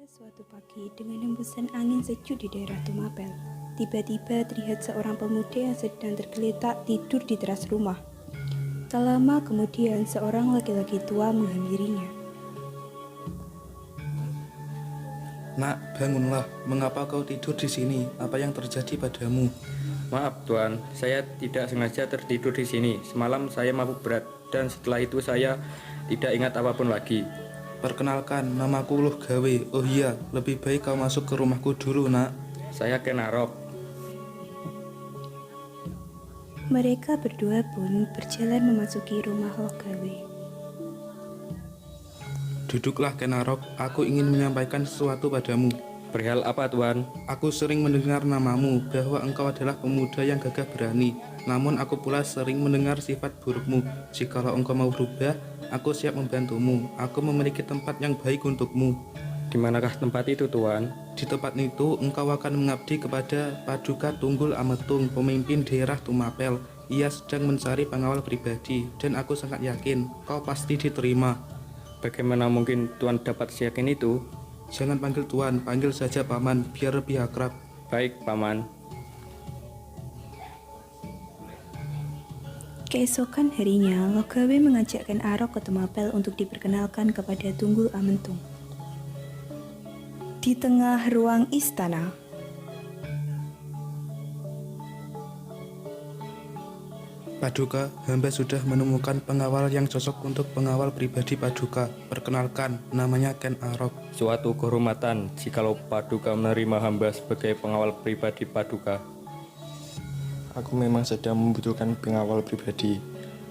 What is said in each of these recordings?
Suatu pagi, dengan hembusan angin sejuk di daerah Tumapel, tiba-tiba terlihat seorang pemuda yang sedang tergeletak tidur di teras rumah. Tak lama kemudian, seorang laki-laki tua menghampirinya. Nak, bangunlah. Mengapa kau tidur di sini? Apa yang terjadi padamu? Maaf Tuan, saya tidak sengaja tertidur di sini. Semalam saya mabuk berat dan setelah itu saya tidak ingat apapun lagi. Perkenalkan, namaku Luh Gawe. Oh iya, lebih baik kau masuk ke rumahku dulu, nak. Saya Ken Arok. Mereka berdua pun berjalan memasuki rumah Logawe. Duduklah, Ken Arok. Aku ingin menyampaikan sesuatu padamu. Perihal apa Tuan? Aku sering mendengar namamu, bahwa engkau adalah pemuda yang gagah berani. Namun aku pula sering mendengar sifat burukmu. Jikalau engkau mau berubah, aku siap membantumu. Aku memiliki tempat yang baik untukmu. Di manakah tempat itu Tuan? Di tempat itu, engkau akan mengabdi kepada Paduka Tunggul Ametung, pemimpin daerah Tumapel. Ia sedang mencari pengawal pribadi, dan aku sangat yakin kau pasti diterima. Bagaimana mungkin Tuan dapat seyakin itu? Jangan panggil Tuan, panggil saja Paman, biar lebih akrab. Baik Paman. Keesokan harinya, Logawe mengajakkan Arok ke Tumapel untuk diperkenalkan kepada Tunggul Amentung. Di tengah ruang istana, Paduka, hamba sudah menemukan pengawal yang cocok untuk pengawal pribadi Paduka. Perkenalkan, namanya Ken Arok. Suatu kehormatan jikalau Paduka menerima hamba sebagai pengawal pribadi Paduka. Aku memang sedang membutuhkan pengawal pribadi,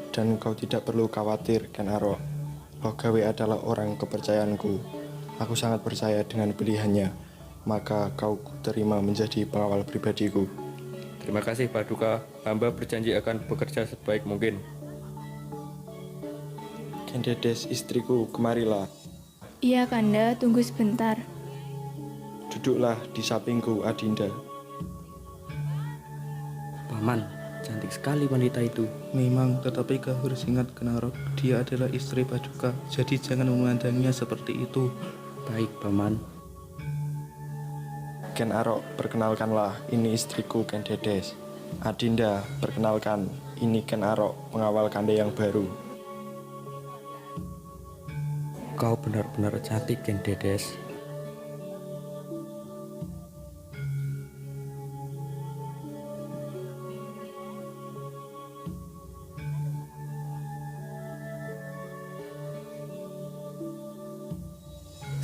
dan kau tidak perlu khawatir, Ken Arok. Logawe adalah orang kepercayaanku. Aku sangat percaya dengan pilihannya, maka kau terima menjadi pengawal pribadiku. Terima kasih Paduka, hamba berjanji akan bekerja sebaik mungkin. Ken Dedes, istriku, kemarilah. Iya Kanda, tunggu sebentar. Duduklah di sampingku, Adinda. Paman, cantik sekali wanita itu. Memang, tetapi kau harus ingat, Ken Arok, dia adalah istri Paduka, jadi jangan memandangnya seperti itu. Baik Paman. Ken Arok, perkenalkanlah, ini istriku Ken Dedes. Adinda, perkenalkan, ini Ken Arok, pengawal Kanda yang baru. Kau benar-benar cantik Ken Dedes.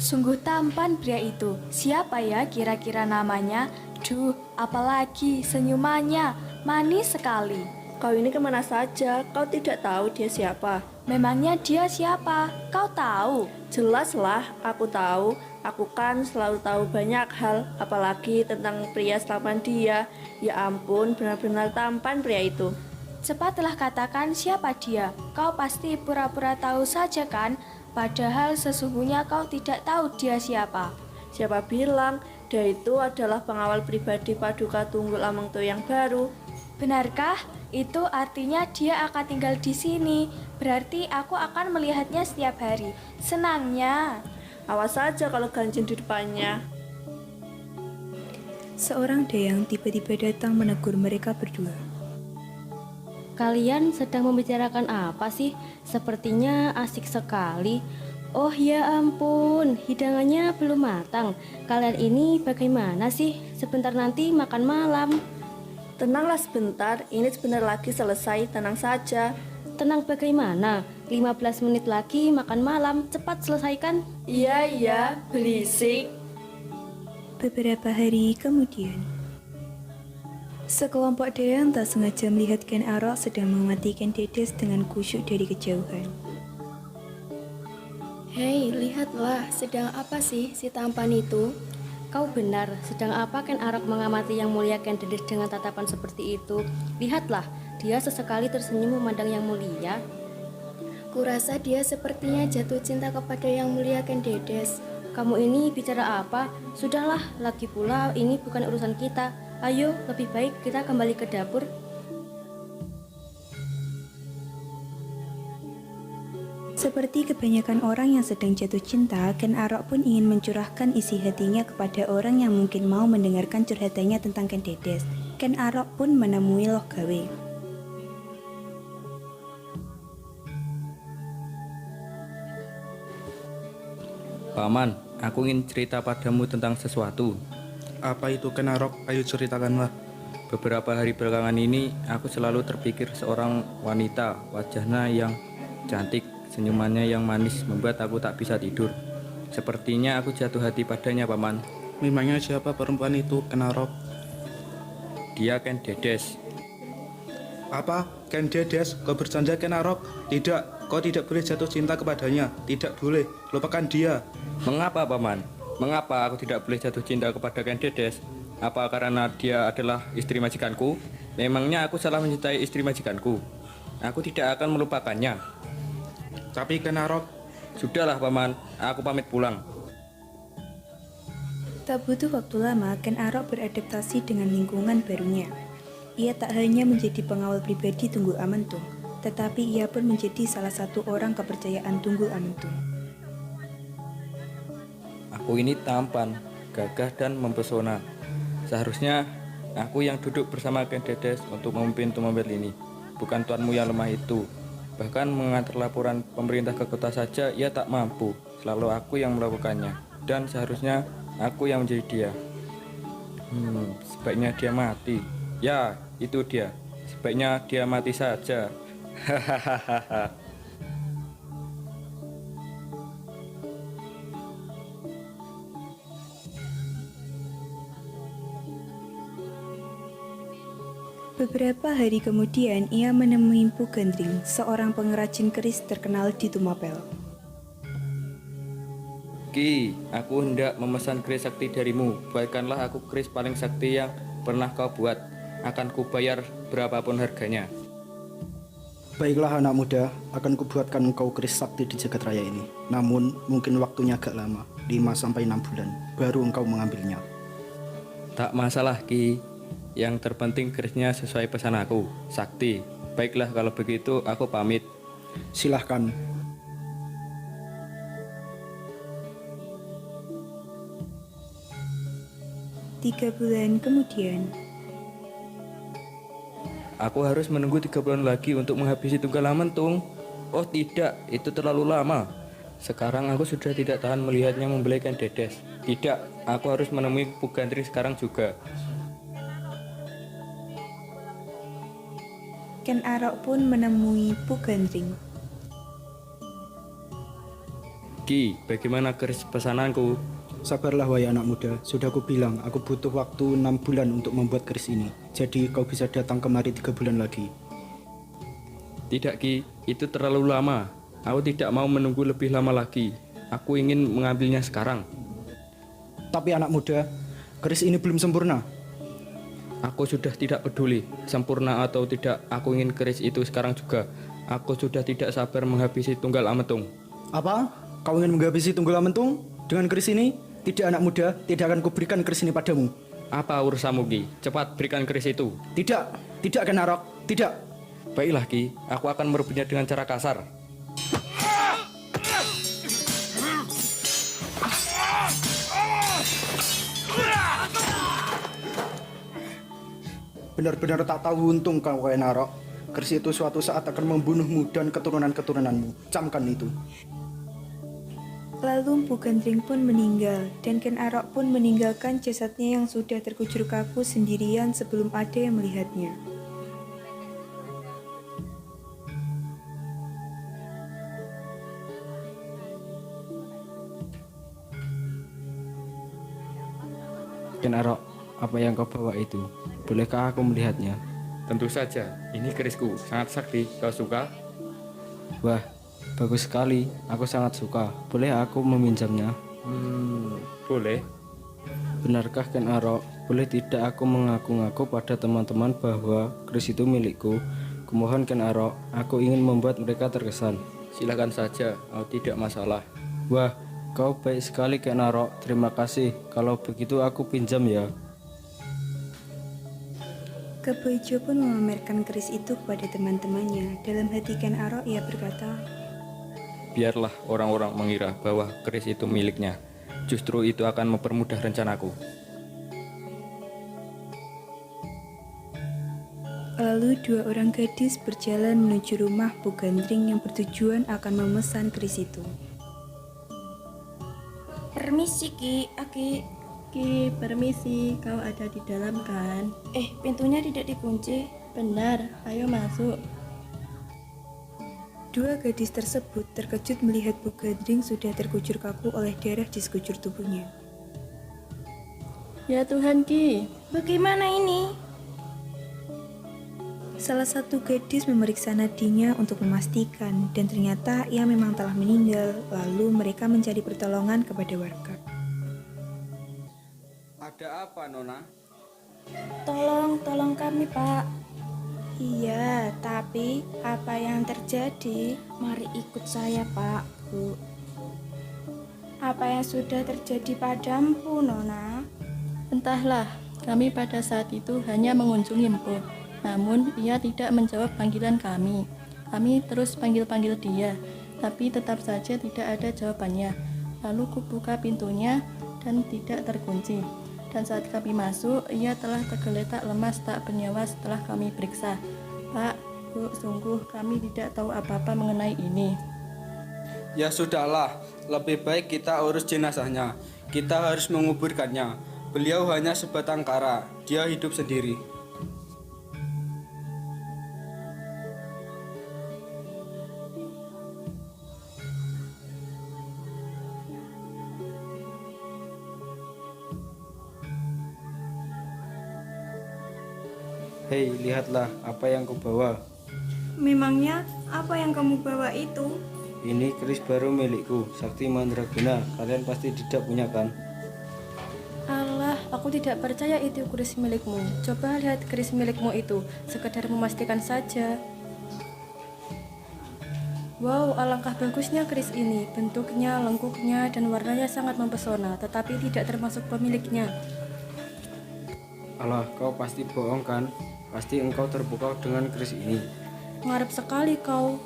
Sungguh tampan pria itu. Siapa ya kira-kira namanya? Duh, apalagi senyumannya. Manis sekali. Kau ini kemana saja? Kau tidak tahu dia siapa? Memangnya dia siapa? Kau tahu? Jelaslah, aku tahu. Aku kan selalu tahu banyak hal, apalagi tentang pria tampan dia. Ya ampun, benar-benar tampan pria itu. Cepatlah katakan siapa dia. Kau pasti pura-pura tahu saja kan? Padahal sesungguhnya kau tidak tahu dia siapa. Siapa bilang dia itu adalah pengawal pribadi Paduka Tunggul Ametung yang baru? Benarkah? Itu artinya dia akan tinggal di sini. Berarti aku akan melihatnya setiap hari. Senangnya. Awas saja kalau ganjil di depannya. seorang dayang tiba-tiba datang menegur mereka berdua. Kalian sedang membicarakan apa sih? Sepertinya asik sekali. Oh ya ampun, hidangannya belum matang. Kalian ini bagaimana sih? Sebentar nanti makan malam. Tenanglah sebentar, ini sebentar lagi selesai, tenang saja. Tenang bagaimana? 15 menit lagi makan malam, cepat selesaikan. Iya, berisik. Beberapa hari kemudian, sekelompok dayang tak sengaja melihat Ken Arok sedang mengamati Ken Dedes dengan khusyuk dari kejauhan. Hei, lihatlah, sedang apa sih si tampan itu? Kau benar, sedang apa Ken Arok mengamati yang mulia Ken Dedes dengan tatapan seperti itu? Lihatlah, dia sesekali tersenyum memandang yang mulia. Kurasa dia sepertinya jatuh cinta kepada yang mulia Ken Dedes. Kamu ini bicara apa? Sudahlah, lagi pula ini bukan urusan kita. Ayo, lebih baik kita kembali ke dapur. Seperti kebanyakan orang yang sedang jatuh cinta, Ken Arok pun ingin mencurahkan isi hatinya kepada orang yang mungkin mau mendengarkan curhatannya tentang Ken Dedes. Ken Arok pun menemui Loh Gawe. Paman, aku ingin cerita padamu tentang sesuatu. Apa itu Ken Arok? Ayo ceritakanlah. Beberapa hari belakangan ini, aku selalu terpikir seorang wanita, wajahnya yang cantik, senyumannya yang manis membuat aku tak bisa tidur. Sepertinya aku jatuh hati padanya, Paman. Memangnya siapa perempuan itu, Ken Arok? Dia Ken Dedes. Apa? Ken Dedes? Kau bercanda, Ken Arok? Tidak, kau tidak boleh jatuh cinta kepadanya. Tidak boleh, lupakan dia. Mengapa, Paman? Mengapa aku tidak boleh jatuh cinta kepada Ken Dedes? Apa karena dia adalah istri majikanku? Memangnya aku salah mencintai istri majikanku? Aku tidak akan melupakannya. Tapi Ken Arok, Sudahlah, Paman. Aku pamit pulang. Tak butuh waktu lama, Ken Arok beradaptasi dengan lingkungan barunya. Ia tak hanya menjadi pengawal pribadi Tunggul Amentung, tetapi ia pun menjadi salah satu orang kepercayaan Tunggul Amentung. Aku ini tampan, gagah dan mempesona. Seharusnya aku yang duduk bersama Ken Dedes untuk memimpin Tumapel ini, bukan tuanmu yang lemah itu. Bahkan mengantar laporan pemerintah ke kota saja ia tak mampu. Selalu aku yang melakukannya, dan seharusnya aku yang menjadi dia. Sebaiknya dia mati. Ya, itu dia. Sebaiknya dia mati saja. Hahaha. Beberapa hari kemudian, ia menemui Mpu Gandring, seorang pengrajin keris terkenal di Tumapel. Ki, aku hendak memesan keris sakti darimu. Buatkanlah aku keris paling sakti yang pernah kau buat. Akan kubayar berapapun harganya. Baiklah anak muda, akan kubuatkan engkau keris sakti di jagat raya ini. Namun, mungkin waktunya agak lama, 5-6 bulan, baru engkau mengambilnya. Tak masalah, Ki. Yang terpenting kerisnya sesuai pesan aku, sakti. Baiklah kalau begitu aku pamit. Silahkan. Tiga bulan kemudian, Aku harus menunggu 3 bulan lagi untuk menghabisi Tunggal Amentung. Oh tidak, itu terlalu lama. Sekarang aku sudah tidak tahan melihatnya membelai Ken Dedes. Tidak, aku harus menemui Mpu Gandring sekarang juga. Ken Arok pun menemui Mpu Gandring. Ki, bagaimana keris pesananku? Sabarlah wahai anak muda, sudah aku bilang aku butuh waktu 6 bulan untuk membuat keris ini. Jadi kau bisa datang kemari 3 bulan lagi. Tidak, Ki, itu terlalu lama. Aku tidak mau menunggu lebih lama lagi. Aku ingin mengambilnya sekarang. Tapi anak muda, keris ini belum sempurna. Aku sudah tidak peduli, sempurna atau tidak, aku ingin keris itu sekarang juga. Aku sudah tidak sabar menghabisi Tunggal Amentung. Apa? Kau ingin menghabisi Tunggul Amentung dengan keris ini? Tidak anak muda, tidak akan kuberikan keris ini padamu. Apa urusanmu, Ki? Cepat berikan keris itu. Tidak, tidak Ken Arok, tidak. Baiklah, Ki, aku akan merebutnya dengan cara kasar. Benar-benar tak tahu untung kau Ken Arok. Keris itu suatu saat akan membunuhmu dan keturunan-keturunanmu. Camkan itu. Lalu Mpu Gandring pun meninggal, dan Ken Arok pun meninggalkan jasadnya yang sudah terkujur kaku sendirian sebelum ada yang melihatnya. Ken Arok, apa yang kau bawa itu? Bolehkah aku melihatnya? Tentu saja, ini kerisku, sangat sakti. Kau suka? Wah, bagus sekali. Aku sangat suka. Boleh aku meminjamnya? Boleh. Benarkah Ken Arok? Boleh tidak aku mengaku-ngaku pada teman-teman bahwa keris itu milikku? Kumohon Ken Arok, aku ingin membuat mereka terkesan. Silakan saja, tidak masalah. Wah, kau baik sekali Ken Arok. Terima kasih. Kalau begitu aku pinjam ya. Keboijo pun memamerkan keris itu kepada teman-temannya. Dalam hati Ken Arok ia berkata, Biarlah orang-orang mengira bahwa keris itu miliknya. Justru itu akan mempermudah rencanaku. Lalu dua orang gadis berjalan menuju rumah Bu Gandring yang bertujuan akan memesan keris itu. Permisi Ki, Aki. Ki, permisi, kau ada di dalam kan? Pintunya tidak dikunci. Benar, ayo masuk. Dua gadis tersebut terkejut melihat Bu Gandring sudah terkucur kaku oleh darah di sekujur tubuhnya. Ya Tuhan Ki, Bagaimana ini? Salah satu gadis memeriksa nadinya untuk memastikan dan ternyata ia memang telah meninggal. Lalu mereka mencari pertolongan kepada warga. Ada apa, Nona? Tolong kami Pak. Iya, tapi apa yang terjadi? Mari ikut saya Pak, Bu. Apa yang sudah terjadi padamu, Nona? entahlah, kami pada saat itu hanya mengunjungi Empu. Namun ia tidak menjawab panggilan kami. Kami terus panggil-panggil dia, tapi tetap saja tidak ada jawabannya. Lalu kubuka pintunya dan tidak terkunci. Dan saat kami masuk, ia telah tergeletak lemas tak bernyawa setelah kami periksa. Pak, Bu, sungguh kami tidak tahu apa-apa mengenai ini. Ya sudahlah, lebih baik kita urus jenazahnya. Kita harus menguburkannya. Beliau hanya sebatang kara, dia hidup sendiri. Hei, lihatlah apa yang kubawa. Memangnya apa yang kamu bawa itu? Ini keris baru milikku, Sakti Mandraguna. Kalian pasti tidak punya kan? Alah, aku tidak percaya itu keris milikmu. Coba lihat keris milikmu itu, sekedar memastikan saja. Wow, alangkah bagusnya keris ini. Bentuknya, lengkuknya, dan warnanya sangat mempesona, tetapi tidak termasuk pemiliknya. Alah, kau pasti bohong kan? Pasti engkau terpukau dengan keris ini. Ngarep sekali kau.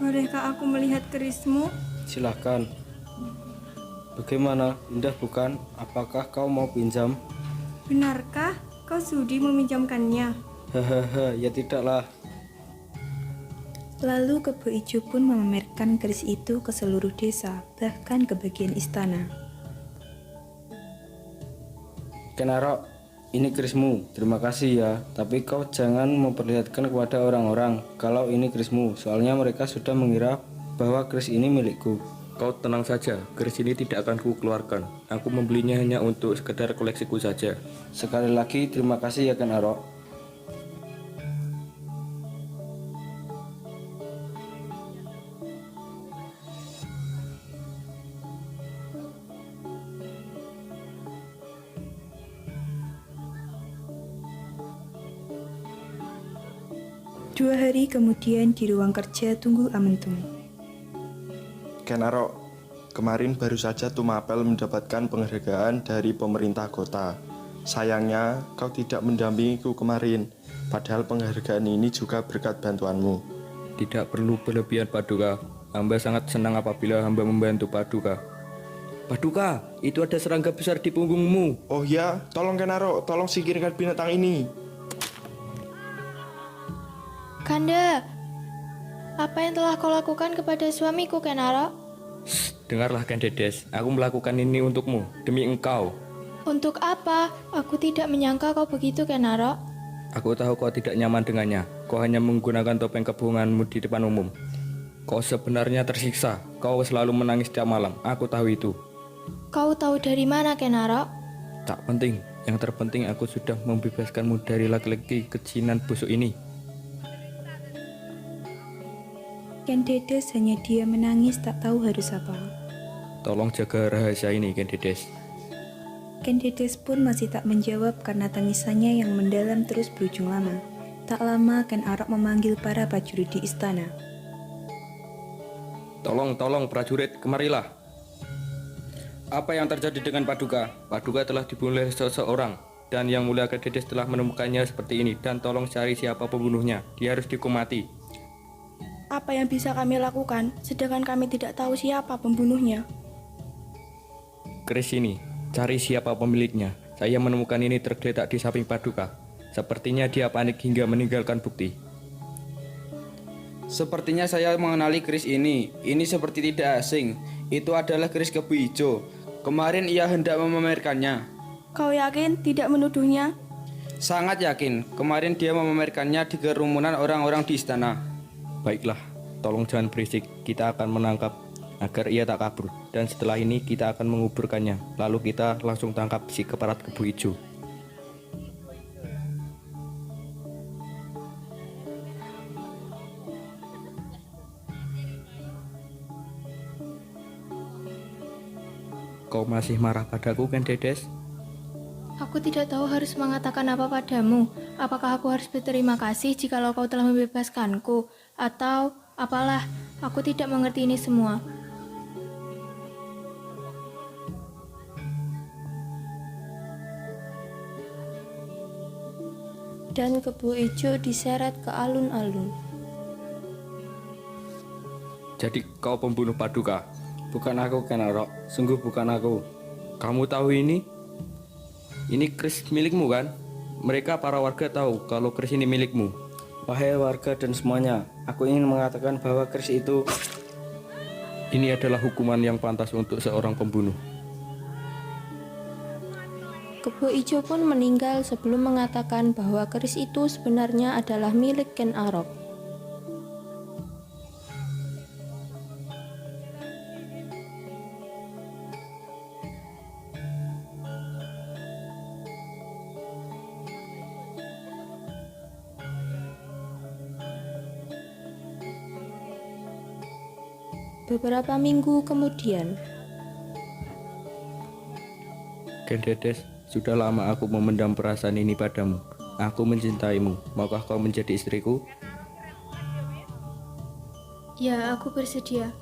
Bolehkah aku melihat kerismu? Silahkan. Bagaimana? Indah bukan? Apakah kau mau pinjam? Benarkah kau sudi meminjamkannya? Hahaha, ya tidaklah. Lalu Kebo Ijo pun memamerkan keris itu ke seluruh desa, bahkan ke bagian istana. Kenarok, ini kerismu. Terima kasih ya. Tapi kau jangan memperlihatkan kepada orang-orang kalau ini kerismu. Soalnya mereka sudah mengira bahwa keris ini milikku. Kau tenang saja, keris ini tidak akan ku keluarkan. Aku membelinya hanya untuk sekedar koleksiku saja. Sekali lagi terima kasih ya Kenarok. Dua hari kemudian di ruang kerja Tunggu Amentung. Kenarok, kemarin baru saja Tumapel mendapatkan penghargaan dari pemerintah kota. Sayangnya kau tidak mendampingiku kemarin, padahal penghargaan ini juga berkat bantuanmu. Tidak perlu berlebihan Paduka. Hamba sangat senang apabila hamba membantu Paduka. Paduka, itu ada serangga besar di punggungmu. Oh ya, tolong Kenarok, tolong singkirkan binatang ini. Kanda, apa yang telah kau lakukan kepada suamiku, Kenaro? Dengarlah Kendedes, aku melakukan ini untukmu, demi engkau. Untuk apa? Aku tidak menyangka kau begitu, Kenaro. Aku tahu kau tidak nyaman dengannya. Kau hanya menggunakan topeng kebohonganmu di depan umum. Kau sebenarnya tersiksa. Kau selalu menangis setiap malam. Aku tahu itu. Kau tahu dari mana, Kenaro? Tak penting. Yang terpenting aku sudah membebaskanmu dari laki-laki kecinan busuk ini. Kendedes hanya dia menangis tak tahu harus apa. Tolong jaga rahasia ini, Kendedes. Kendedes pun masih tak menjawab karena tangisannya yang mendalam terus berujung lama. Tak lama Ken Arok memanggil para prajurit di istana. Tolong prajurit, kemarilah. Apa yang terjadi dengan Paduka? Paduka telah dibunuh oleh seseorang. Dan Yang Mulia Kendedes telah menemukannya seperti ini. Dan tolong cari siapa pembunuhnya. Dia harus dihukum mati. apa yang bisa kami lakukan, sedangkan kami tidak tahu siapa pembunuhnya? Keris ini, cari siapa pemiliknya. Saya menemukan ini tergeletak di samping Paduka. Sepertinya dia panik hingga meninggalkan bukti. Sepertinya saya mengenali keris ini. Ini seperti tidak asing. Itu adalah keris kebu hijau. Kemarin ia hendak memamerkannya. Kau yakin tidak menuduhnya? Sangat yakin. Kemarin dia memamerkannya di kerumunan orang-orang di istana. Baiklah, tolong jangan berisik. Kita akan menangkap agar ia tak kabur. Dan setelah ini kita akan menguburkannya. Lalu kita langsung tangkap si keparat kebu hijau. Kau masih marah padaku kan, Dedes? Aku tidak tahu harus mengatakan apa padamu. Apakah aku harus berterima kasih jikalau kau telah membebaskanku? Atau apalah, aku tidak mengerti ini semua. Dan kebu ijo diseret ke alun-alun. Jadi kau pembunuh Paduka? Bukan aku, Ken Arok. Sungguh bukan aku. Kamu tahu ini? Ini keris milikmu kan? Mereka para warga tahu kalau keris ini milikmu. Wahai warga dan semuanya, aku ingin mengatakan bahwa keris itu... Ini adalah hukuman yang pantas untuk seorang pembunuh. Kebu ijo pun meninggal sebelum mengatakan bahwa keris itu sebenarnya adalah milik Ken Arok. Beberapa minggu kemudian, Ken Dedes, sudah lama aku memendam perasaan ini padamu. Aku mencintaimu. Maukah kau menjadi istriku? Ya, aku bersedia.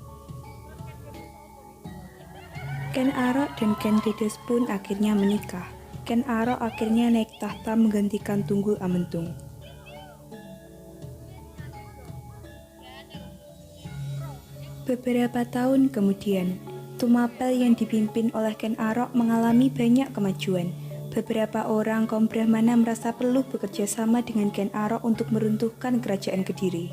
Ken Arok dan Ken Dedes pun akhirnya menikah. Ken Arok akhirnya naik tahta menggantikan Tunggul Amentung. Beberapa tahun kemudian, Tumapel yang dipimpin oleh Ken Arok mengalami banyak kemajuan. Beberapa orang kaum Brahmana merasa perlu bekerja sama dengan Ken Arok untuk meruntuhkan kerajaan Kediri.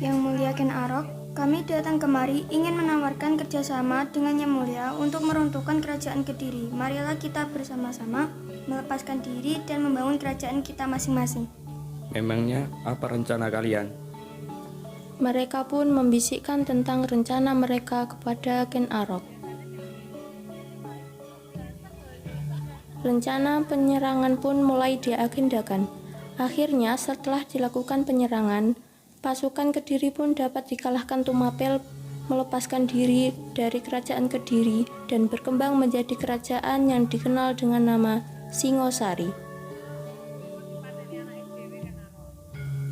Yang mulia Ken Arok, kami datang kemari ingin menawarkan kerjasama dengan Yang Mulia untuk meruntuhkan kerajaan Kediri. Marilah kita bersama-sama melepaskan diri dan membangun kerajaan kita masing-masing. Memangnya apa rencana kalian? mereka pun membisikkan tentang rencana mereka kepada Ken Arok. Rencana penyerangan pun mulai diagendakan. Akhirnya setelah dilakukan penyerangan, pasukan Kediri pun dapat dikalahkan Tumapel, melepaskan diri dari kerajaan Kediri dan berkembang menjadi kerajaan yang dikenal dengan nama Singosari.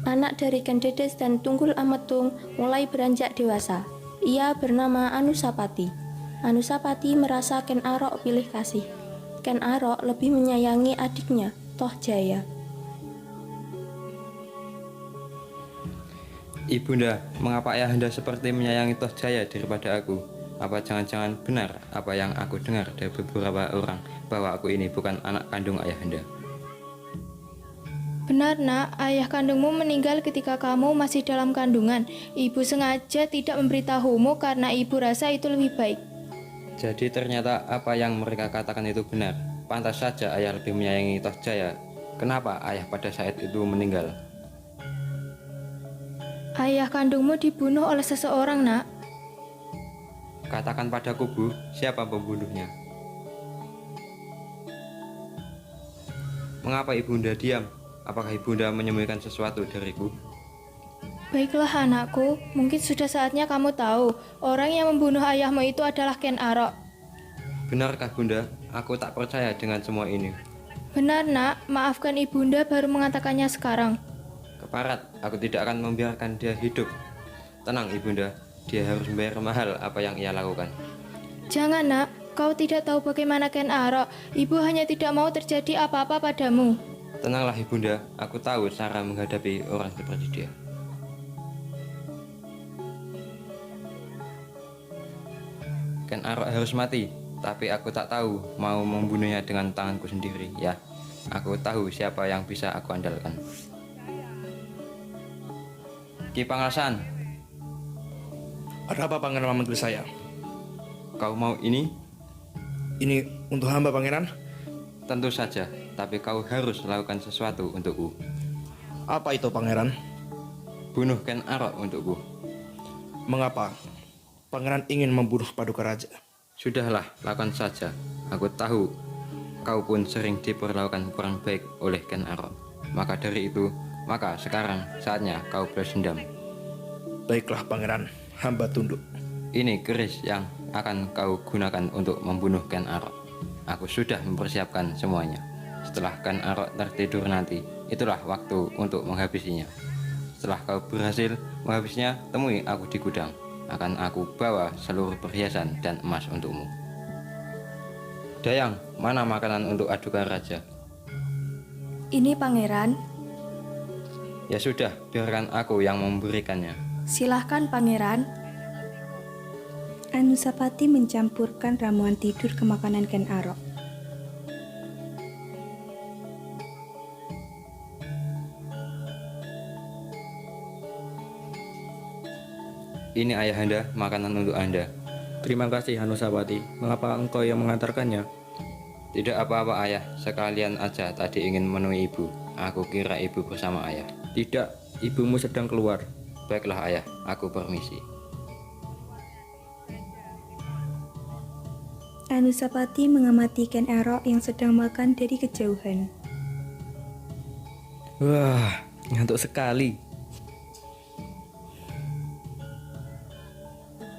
Anak dari Ken Dedes dan Tunggul Ametung mulai beranjak dewasa. Ia bernama Anusapati. Anusapati merasa Ken Arok pilih kasih. Ken Arok lebih menyayangi adiknya, Tohjaya. Ibunda, mengapa ayahanda seperti menyayangi Tohjaya daripada aku? Apa jangan-jangan benar apa yang aku dengar dari beberapa orang bahwa aku ini bukan anak kandung ayahanda? Benar nak, ayah kandungmu meninggal ketika kamu masih dalam kandungan. Ibu sengaja tidak memberitahumu karena ibu rasa itu lebih baik. Jadi ternyata apa yang mereka katakan itu benar. Pantas saja ayah lebih menyayangi Tohjaya. Kenapa ayah pada saat itu meninggal? Ayah kandungmu dibunuh oleh seseorang nak. Katakan padaku Bu, siapa pembunuhnya? Mengapa ibunda diam? Apakah ibunda menyembunyikan sesuatu dariku? Baiklah anakku, mungkin sudah saatnya kamu tahu, orang yang membunuh ayahmu itu adalah Ken Arok. Benarkah bunda? Aku tak percaya dengan semua ini. Benar nak, maafkan ibunda baru mengatakannya sekarang. Keparat, aku tidak akan membiarkan dia hidup. Tenang ibunda, dia harus membayar mahal apa yang ia lakukan. Jangan nak, kau tidak tahu bagaimana Ken Arok. Ibu hanya tidak mau terjadi apa-apa padamu. Tenanglah ibunda, aku tahu cara menghadapi orang seperti dia. Ken Arok harus mati, tapi aku tak tahu mau membunuhnya dengan tanganku sendiri ya. Aku tahu siapa yang bisa aku andalkan. Ki Pangalasan. Ada apa pangeran memanggil saya? Kau mau ini? Ini untuk hamba pangeran? Tentu saja, tapi kau harus lakukan sesuatu untukku. Apa itu pangeran? Bunuh Ken Arok untukku. Mengapa? Pangeran ingin membunuh Paduka Raja. Sudahlah, lakukan saja. Aku tahu kau pun sering diperlakukan kurang baik oleh Ken Arok. Maka dari itu, maka sekarang saatnya kau balas dendam. Baiklah pangeran, hamba tunduk. Ini keris yang akan kau gunakan untuk membunuh Ken Arok. Aku sudah mempersiapkan semuanya. Setelah Ken Arok tertidur nanti, itulah waktu untuk menghabisinya. Setelah kau berhasil menghabisnya, temui aku di gudang. Akan aku bawa seluruh perhiasan dan emas untukmu. Dayang, mana makanan untuk adukan raja? Ini pangeran. Ya sudah, biarkan aku yang memberikannya. Silahkan pangeran. Anusapati mencampurkan ramuan tidur ke makanan Ken Arok. Ini ayahanda, makanan untuk Anda. Terima kasih Anusapati. Mengapa engkau yang mengantarkannya? Tidak apa-apa ayah, sekalian aja tadi ingin menemui ibu. Aku kira ibu bersama ayah. Tidak, ibumu sedang keluar. Baiklah ayah, aku permisi. Anusapati mengamati Ken Arok yang sedang makan dari kejauhan. Wah, ngantuk sekali.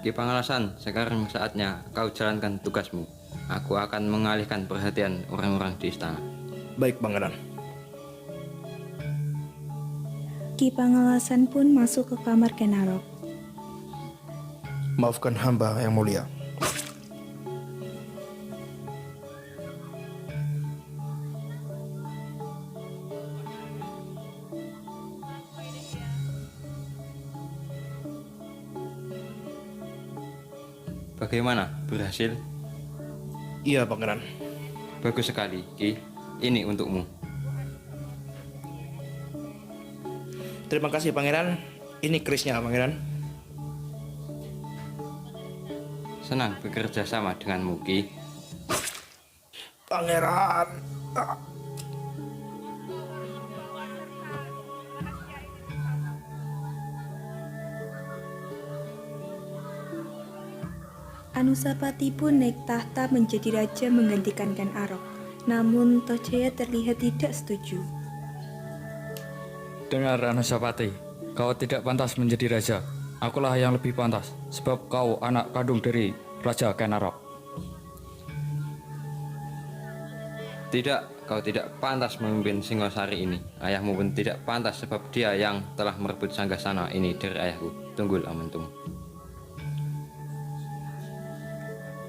Ki Pangalasan, sekarang saatnya kau jalankan tugasmu. Aku akan mengalihkan perhatian orang-orang di istana. Baik pangeran. Ki Pangalasan pun masuk ke kamar Ken Arok. Maafkan hamba yang mulia. Bagaimana? Berhasil? Iya pangeran. Bagus sekali, Ki. Ini untukmu. Terima kasih pangeran. Ini kerisnya pangeran. Senang bekerja sama denganmu, Ki. Pangeran. Anusapati pun naik tahta menjadi raja menggantikan Ken Arok. Namun Tojaya terlihat tidak setuju. Dengar Anusapati, kau tidak pantas menjadi raja. Akulah yang lebih pantas, sebab kau anak kandung dari Raja Ken Arok. Tidak, kau tidak pantas memimpin Singosari ini. Ayahmu pun tidak pantas sebab dia yang telah merebut Sanggasana ini dari ayahku, Tunggul Amentum.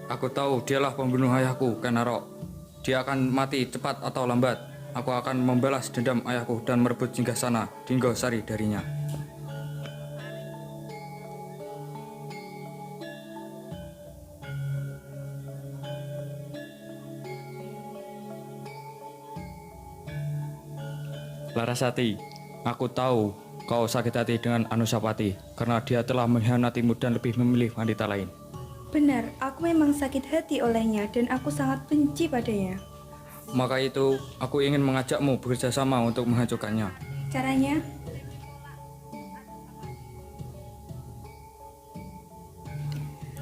Aku tahu dialah pembunuh ayahku, Ken Arok. Dia akan mati cepat atau lambat. Aku akan membalas dendam ayahku dan merebut Singgasana Dinggosari darinya. Larasati, aku tahu kau sakit hati dengan Anusapati karena dia telah mengkhianatimu dan lebih memilih wanita lain. Benar, aku memang sakit hati olehnya dan aku sangat benci padanya. Maka itu, aku ingin mengajakmu bekerja sama untuk menghancurkannya. Caranya?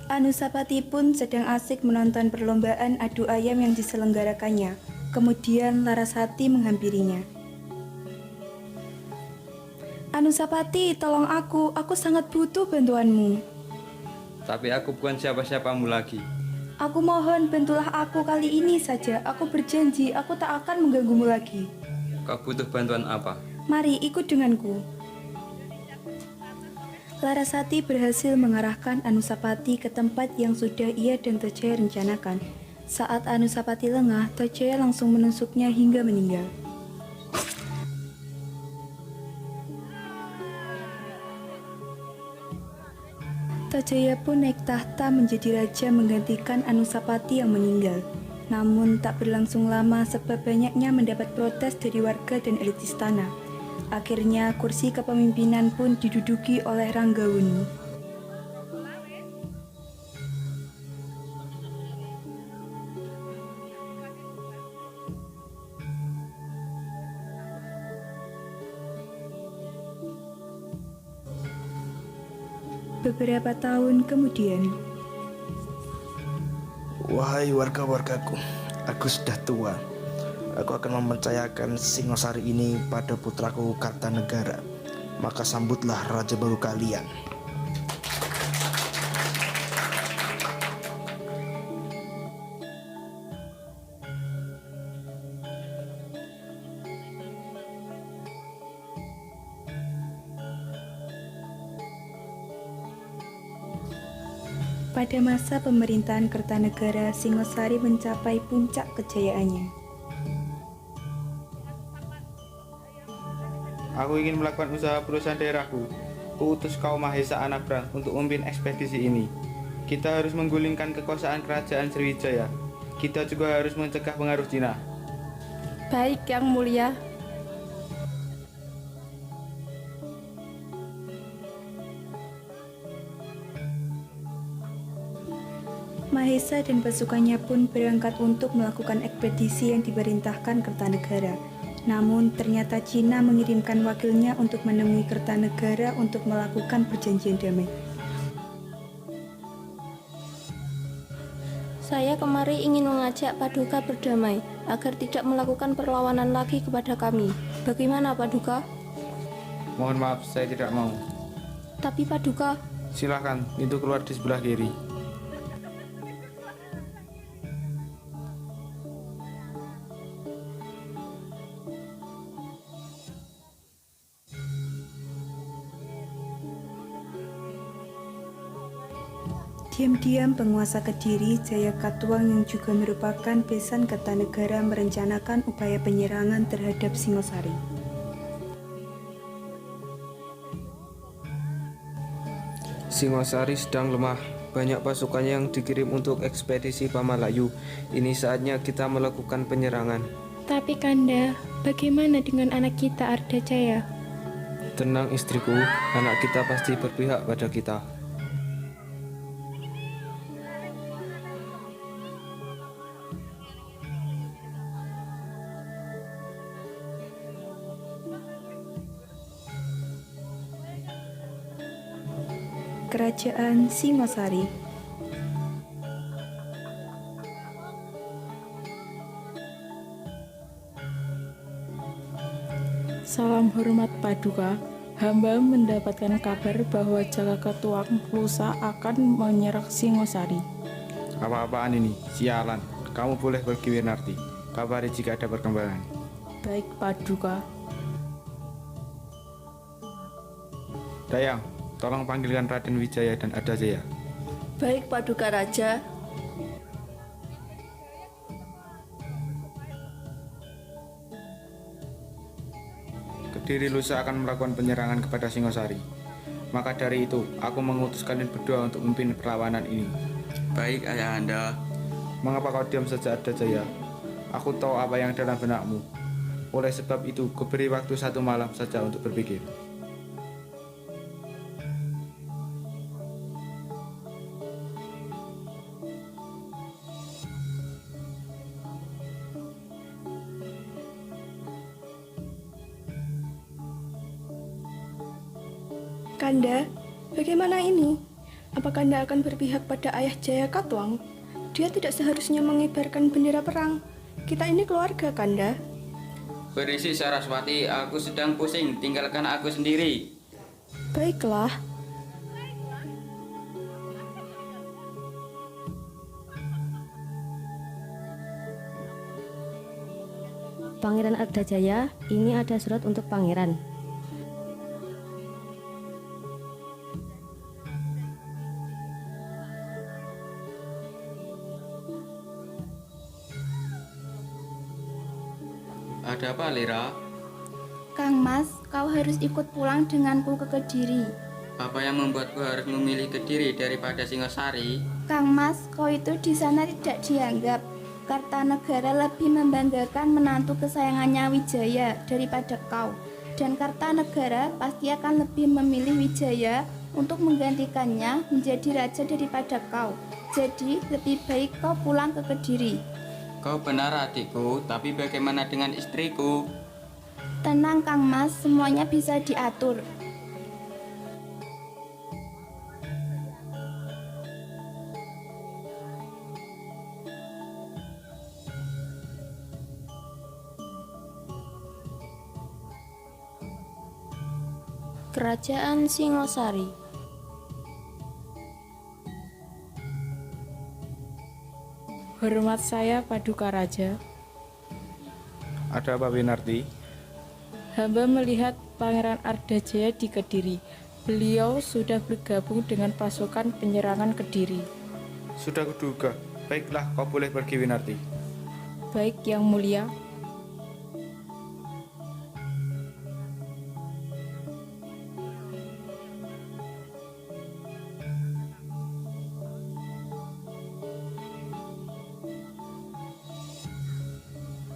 Anusapati pun sedang asik menonton perlombaan adu ayam yang diselenggarakannya. Kemudian Larasati menghampirinya. Anusapati, tolong aku sangat butuh bantuanmu. Tapi aku bukan siapa-siapamu lagi. Aku mohon bantulah aku kali ini saja. Aku berjanji aku tak akan mengganggumu lagi. Kau butuh bantuan apa? Mari ikut denganku. Larasati berhasil mengarahkan Anusapati ke tempat yang sudah ia dan Tojaya rencanakan. Saat Anusapati lengah, Tojaya langsung menusuknya hingga meninggal. Kertajaya pun naik tahta menjadi raja menggantikan Anusapati yang meninggal. Namun tak berlangsung lama sebab banyaknya mendapat protes dari warga dan elit istana. Akhirnya kursi kepemimpinan pun diduduki oleh Ranggawuni. Beberapa tahun kemudian, Wahai warga-wargaku, aku sudah tua. Aku akan mempercayakan Singosari ini pada putraku Kartanegara. Maka sambutlah raja baru kalian. pada masa pemerintahan Kertanegara, Singosari mencapai puncak kejayaannya. Aku ingin melakukan usaha perusahaan daerahku. Kuutus kau Mahesa Anabrang untuk memimpin ekspedisi ini. Kita harus menggulingkan kekuasaan kerajaan Sriwijaya. Kita juga harus mencegah pengaruh Cina. Baik, Yang Mulia. Mahesa dan pasukannya pun berangkat untuk melakukan ekspedisi yang diperintahkan Kertanegara. Namun ternyata Cina mengirimkan wakilnya untuk menemui Kertanegara untuk melakukan perjanjian damai. Saya kemari ingin mengajak Paduka berdamai agar tidak melakukan perlawanan lagi kepada kami. Bagaimana, Paduka? Mohon maaf, saya tidak mau. Tapi Paduka, Silakan, pintu keluar di sebelah kiri. Diam-diam penguasa Kediri, Jayakatwang yang juga merupakan besan Kertanegara merencanakan upaya penyerangan terhadap Singosari. Singosari sedang lemah. Banyak pasukan yang dikirim untuk ekspedisi Pamalayu. Ini saatnya kita melakukan penyerangan. Tapi Kanda, bagaimana dengan anak kita Ardajaya? Tenang istriku, anak kita pasti berpihak pada kita. Kerajaan Singosari. Salam hormat Paduka. Hamba mendapatkan kabar bahwa Jagakatwang lusa akan menyerang Singosari. Apa-apaan ini? Sialan. Kamu boleh pergi, Winarti. Kabari jika ada perkembangan. Baik, Paduka. Dayang, tolong panggilkan Raden Wijaya dan Ardajaya. Baik, Paduka Raja. Kediri lusa akan melakukan penyerangan kepada Singosari. Maka dari itu, aku mengutus kalian berdua untuk memimpin perlawanan ini. Baik, Ayahanda. Mengapa kau diam saja, Ardajaya? Aku tahu apa yang dalam benakmu. Oleh sebab itu, kuberi waktu 1 malam saja untuk berpikir. Kanda, bagaimana ini? Apa Kanda akan berpihak pada ayah Jayakatwang? Dia tidak seharusnya mengibarkan bendera perang. Kita ini keluarga, Kanda. Berisi Saraswati, aku sedang pusing, tinggalkan aku sendiri. Baiklah. Pangeran Ardajaya, ini ada surat untuk pangeran. Ada apa, Lira? Kang Mas, kau harus ikut pulang denganku ke Kediri. Apa yang membuatku harus memilih Kediri daripada Singosari? Kang Mas, kau itu di sana tidak dianggap. Kartanegara lebih membanggakan menantu kesayangannya Wijaya daripada kau. Dan Kartanegara pasti akan lebih memilih Wijaya untuk menggantikannya menjadi raja daripada kau. Jadi lebih baik kau pulang ke Kediri. Kau benar adikku, tapi bagaimana dengan istriku? Tenang Kang Mas, semuanya bisa diatur. Kerajaan Singosari. Hormat saya Paduka Raja. Ada apa Winarti? Hamba melihat Pangeran Ardajaya di Kediri. Beliau sudah bergabung dengan pasukan penyerangan Kediri. Sudah kuduga. Baiklah, kau boleh pergi Winarti. Baik Yang Mulia.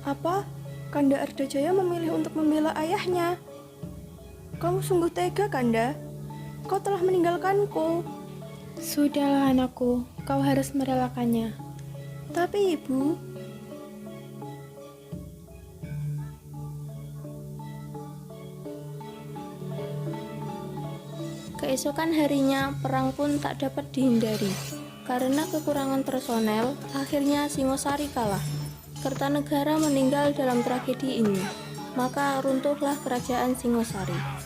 Apa? Kanda Ardajaya memilih untuk membela ayahnya. Kamu sungguh tega, Kanda. Kau telah meninggalkanku. Sudahlah anakku, kau harus merelakannya. Tapi ibu, Keesokan harinya, perang pun tak dapat dihindari. Karena kekurangan personel, akhirnya Singosari kalah. Kertanegara meninggal dalam tragedi ini, maka runtuhlah kerajaan Singosari.